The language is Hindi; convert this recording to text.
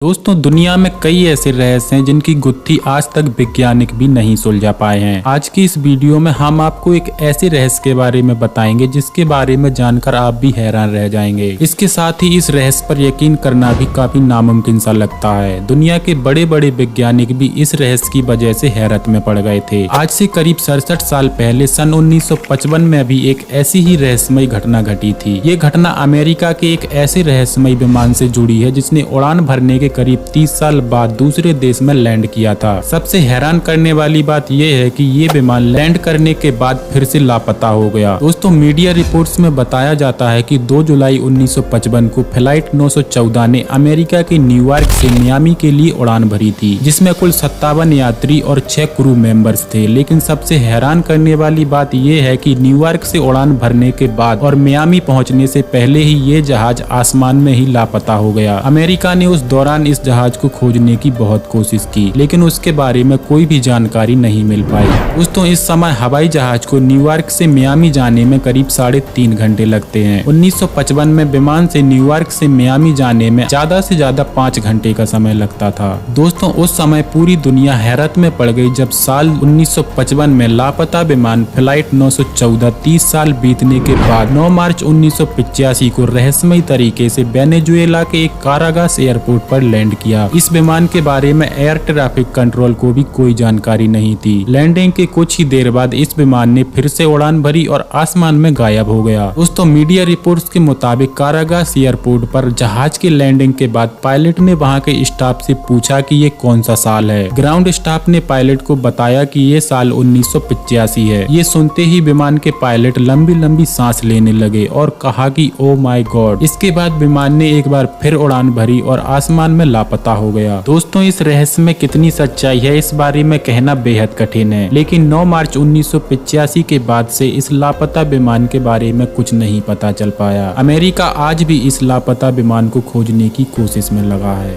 दोस्तों, दुनिया में कई ऐसे रहस्य हैं जिनकी गुत्थी आज तक वैज्ञानिक भी नहीं सुलझा पाए हैं। आज की इस वीडियो में हम आपको एक ऐसे रहस्य के बारे में बताएंगे जिसके बारे में जानकर आप भी हैरान रह जाएंगे। इसके साथ ही इस रहस्य पर यकीन करना भी काफी नामुमकिन सा लगता है। दुनिया के बड़े बड़े वैज्ञानिक भी इस रहस्य की वजह से हैरत में पड़ गए थे। आज से करीब 67 साल पहले सन 1955 में भी एक ऐसी ही रहस्यमयी घटना घटी थी। ये घटना अमेरिका के एक ऐसे रहस्यमयी विमान से जुड़ी है जिसने उड़ान भरने के करीब 30 साल बाद दूसरे देश में लैंड किया था। सबसे हैरान करने वाली बात यह है कि ये विमान लैंड करने के बाद फिर से लापता हो गया। दोस्तों, मीडिया रिपोर्ट्स में बताया जाता है कि 2 जुलाई 1955 को फ्लाइट 914 ने अमेरिका के न्यूयॉर्क से मियामी के लिए उड़ान भरी थी, जिसमें कुल 57 यात्री और 6 क्रू मेंबर्स थे। लेकिन सबसे हैरान करने वाली बात यह है कि न्यूयॉर्क से उड़ान भरने के बाद और मियामी पहुंचने से पहले ही ये जहाज आसमान में ही लापता हो गया। अमेरिका ने उस दौरान इस जहाज को खोजने की बहुत कोशिश की, लेकिन उसके बारे में कोई भी जानकारी नहीं मिल पाई। दोस्तों, इस समय हवाई जहाज को न्यूयॉर्क से मियामी जाने में करीब 3.5 घंटे लगते हैं। 1955 में विमान से न्यूयॉर्क से मियामी जाने में ज्यादा से ज्यादा 5 घंटे का समय लगता था। दोस्तों, उस समय पूरी दुनिया हैरत में पड़ गई जब साल 1955 में लापता विमान फ्लाइट 914 30 साल बीतने के बाद 9 मार्च 1985 को रहस्यमयी तरीके से वेनेजुएला के एक कारागास एयरपोर्ट पर लैंड किया। इस विमान के बारे में एयर ट्रैफिक कंट्रोल को भी कोई जानकारी नहीं थी। लैंडिंग के कुछ ही देर बाद इस विमान ने फिर से उड़ान भरी और आसमान में गायब हो गया। दोस्तों, मीडिया रिपोर्ट्स के मुताबिक कारागास एयरपोर्ट पर जहाज के लैंडिंग के बाद पायलट ने वहां के स्टाफ से पूछा कि ये कौन सा साल है। ग्राउंड स्टाफ ने पायलट को बताया कि ये साल 1985 है। ये सुनते ही विमान के पायलट लंबी लंबी सांस लेने लगे और कहा कि ओ माय गॉड। इसके बाद विमान ने एक बार फिर उड़ान भरी और आसमान में लापता हो गया। दोस्तों, इस रहस्य में कितनी सच्चाई है इस बारे में कहना बेहद कठिन है, लेकिन 9 मार्च 1985 के बाद से इस लापता विमान के बारे में कुछ नहीं पता चल पाया। अमेरिका आज भी इस लापता विमान को खोजने की कोशिश में लगा है।